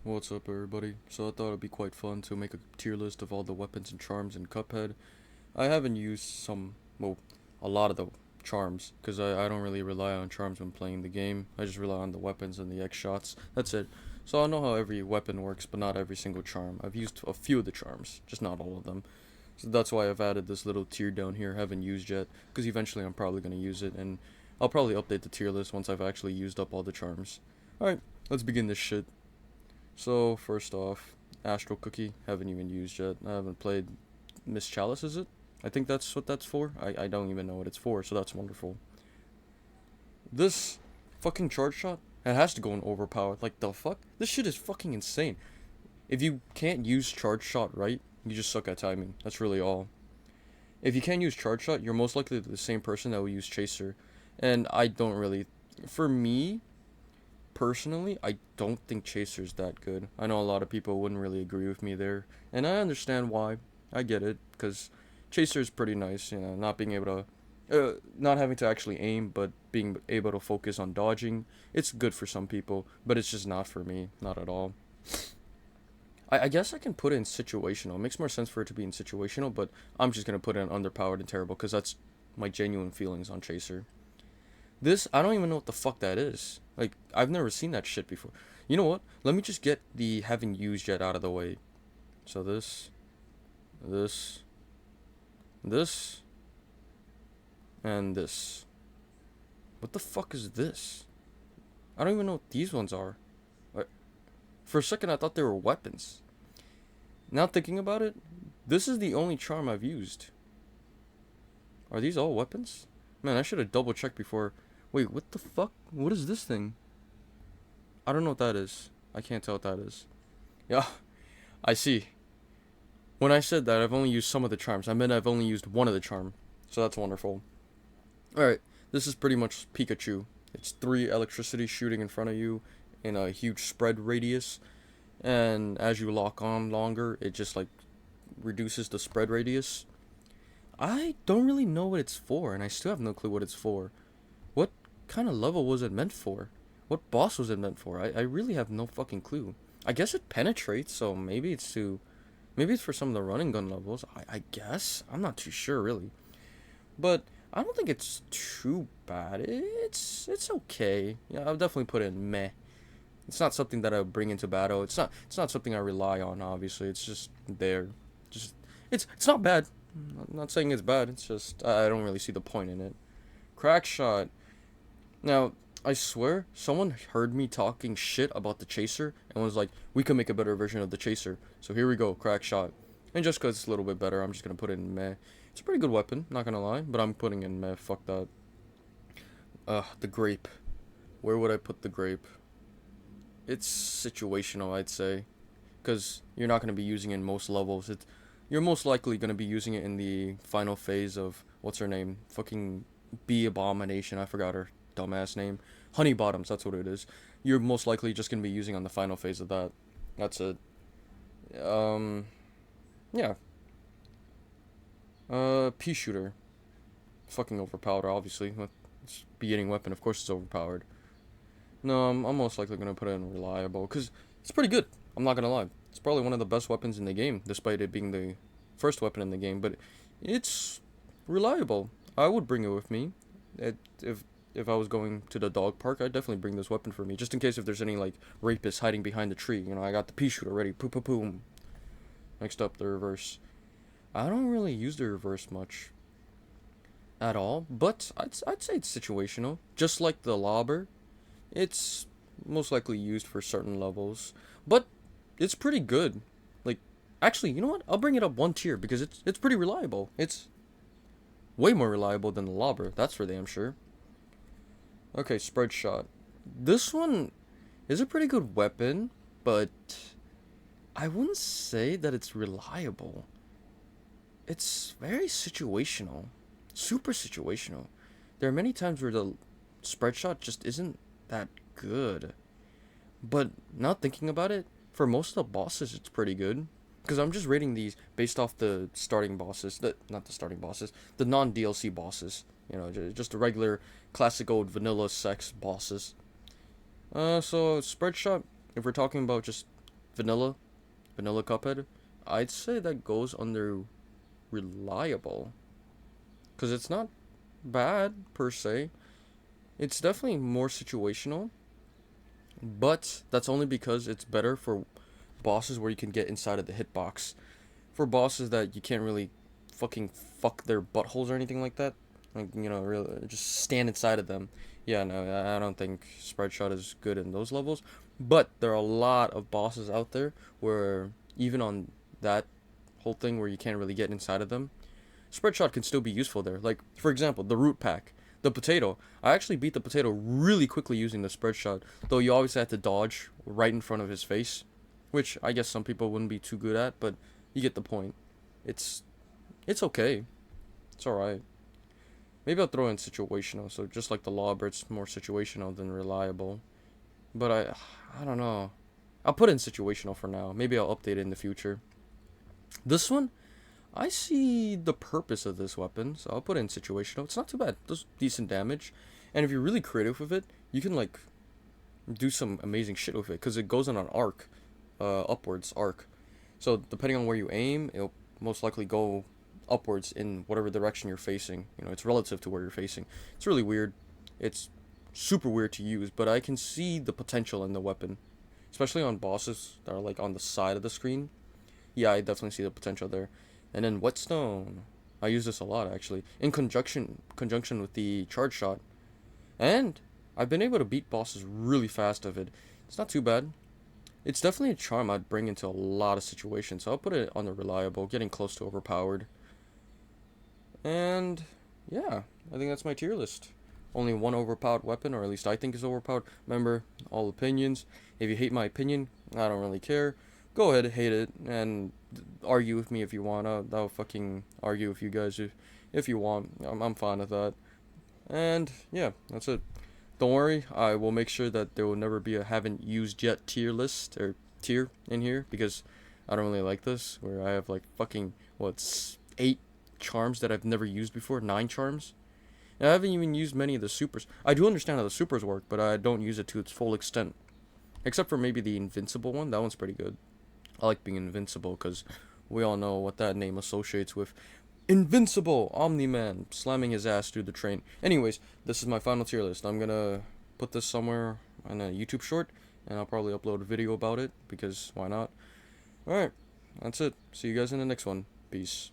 What's up, everybody? So I thought it'd be quite fun to make a tier list of all the weapons and charms in Cuphead. I haven't used a lot of the charms, because I don't really rely on charms when playing the game. I just rely on the weapons and the X shots. That's it. So I know how every weapon works, but not every single charm. I've used a few of the charms, just not all of them. So that's why I've added this little tier down here, haven't used yet, because eventually I'm probably going to use it, and I'll probably update the tier list once I've actually used up all the charms. Alright, let's begin this shit. So, first off, Astral Cookie, haven't even used yet. I haven't played Miss Chalice, is it? I think that's what that's for. I don't even know what it's for, so that's wonderful. This fucking charge shot, it has to go in overpowered. Like, the fuck? This shit is fucking insane. If you can't use charge shot right, you just suck at timing. That's really all. If you can't use charge shot, you're most likely the same person that will use chaser. And I don't really... For me, personally, I don't think Chaser's that good. I know a lot of people wouldn't really agree with me there, and I understand why. I get it, because Chaser's pretty nice, not being able to, not having to actually aim, but being able to focus on dodging. It's good for some people, but it's just not for me, not at all. I guess I can put it in situational. It makes more sense for it to be in situational, but I'm just gonna put it in underpowered and terrible, because that's my genuine feelings on Chaser. This, I don't even know what the fuck that is. Like, I've never seen that shit before. You know what? Let me just get the haven't used yet out of the way. So this, this, and this. What the fuck is this? I don't even know what these ones are. For a second, I thought they were weapons. Now thinking about it, this is the only charm I've used. Are these all weapons? Man, I should have double checked before. Wait, what the fuck? What is this thing? I don't know what that is. I can't tell what that is. Yeah, I see. When I said that I've only used some of the charms, I meant I've only used one of the charm. So that's wonderful. Alright, this is pretty much Pikachu. It's 3 electricity shooting in front of you in a huge spread radius. And as you lock on longer, it just like reduces the spread radius. I don't really know what it's for, and I still have no clue what it's for. What kind of level was it meant for? What boss was it meant for? I really have no fucking clue. I guess it penetrates, so maybe it's to... Maybe it's for some of the running gun levels. I guess? I'm not too sure, really. But I don't think it's too bad. It's okay. Yeah, I'll definitely put it in meh. It's not something that I would bring into battle. It's not something I rely on, obviously. It's just there. Just it's not bad. I'm not saying it's bad. It's just I don't really see the point in it. Crack shot. Now, I swear, someone heard me talking shit about the Chaser and was like, we could make a better version of the Chaser. So here we go, crack shot. And just because it's a little bit better, I'm just going to put it in meh. It's a pretty good weapon, not going to lie, but I'm putting in meh, fuck that. The grape. Where would I put the grape? It's situational, I'd say. Because you're not going to be using it in most levels. You're most likely going to be using it in the final phase of, what's her name? Fucking Bee Abomination, I forgot her dumbass name. Honey Bottoms, that's what it is. You're most likely just gonna be using on the final phase of that. That's it. Yeah. Pea shooter. Fucking overpowered, obviously. It's a beginning weapon, of course it's overpowered. No, I'm most likely gonna put it in reliable, because it's pretty good. I'm not gonna lie. It's probably one of the best weapons in the game, despite it being the first weapon in the game, but it's reliable. I would bring it with me. If I was going to the dog park, I'd definitely bring this weapon for me, just in case if there's any, like, rapists hiding behind the tree. I got the pea shooter ready. Poo poo poo. Next up, the reverse. I don't really use the reverse much at all, but I'd say it's situational. Just like the lobber, it's most likely used for certain levels, but it's pretty good. Like, actually, you know what? I'll bring it up one tier, because it's pretty reliable. It's way more reliable than the lobber, that's for damn sure. Okay, spread shot. This one is a pretty good weapon, but I wouldn't say that it's reliable. It's very situational. Super situational. There are many times where the spread shot just isn't that good. But now thinking about it, for most of the bosses it's pretty good. Because I'm just rating these based off the starting bosses. Not the starting bosses. The non-DLC bosses. Just the regular classic old vanilla sex bosses. So spread shot, if we're talking about just vanilla, vanilla cuphead, I'd say that goes under reliable, because it's not bad per se. It's definitely more situational, but that's only because it's better for bosses where you can get inside of the hitbox. For bosses that you can't really fucking fuck their buttholes or anything like that, like, you know, really just stand inside of them. Yeah, no, I don't think Sprite Shot is good in those levels. But there are a lot of bosses out there where even on that whole thing where you can't really get inside of them, Spread shot can still be useful there. Like, for example, the root pack. The potato. I actually beat the potato really quickly using the spread shot, though you always had to dodge right in front of his face, which I guess some people wouldn't be too good at, but you get the point. It's it's okay. It's alright. Maybe I'll throw in situational, so just like the Lobber, it's more situational than reliable. But I don't know. I'll put in situational for now. Maybe I'll update it in the future. This one, I see the purpose of this weapon, so I'll put it in situational. It's not too bad. It does decent damage. And if you're really creative with it, you can, like, do some amazing shit with it, because it goes on an arc, upwards arc. So depending on where you aim, it'll most likely go upwards in whatever direction you're facing. You know, it's relative to where you're facing. It's really weird. It's super weird to use, but I can see the potential in the weapon, especially on bosses that are like on the side of the screen. Yeah, I definitely see the potential there. And then whetstone, I use this a lot actually in conjunction with the charge shot, and I've been able to beat bosses really fast of it. It's not too bad. It's definitely a charm I'd bring into a lot of situations, so I'll put it on the reliable, getting close to overpowered. And yeah, I think that's my tier list. Only one overpowered weapon, or at least I think is overpowered. Remember, all opinions. If you hate my opinion, I don't really care. Go ahead, hate it, and argue with me if you want. I'll fucking argue with you guys if you want. I'm fine with that. And yeah, that's it. Don't worry, I will make sure that there will never be a haven't used yet tier list or tier in here, because I don't really like this where I have like fucking what's 8 charms that I've never used before, 9 charms. And I haven't even used many of the supers. I do understand how the supers work, but I don't use it to its full extent. Except for maybe the invincible one. That one's pretty good. I like being invincible because we all know what that name associates with. Invincible Omni-Man slamming his ass through the train. Anyways, this is my final tier list. I'm gonna put this somewhere on a YouTube short, and I'll probably upload a video about it, because why not? Alright, that's it. See you guys in the next one. Peace.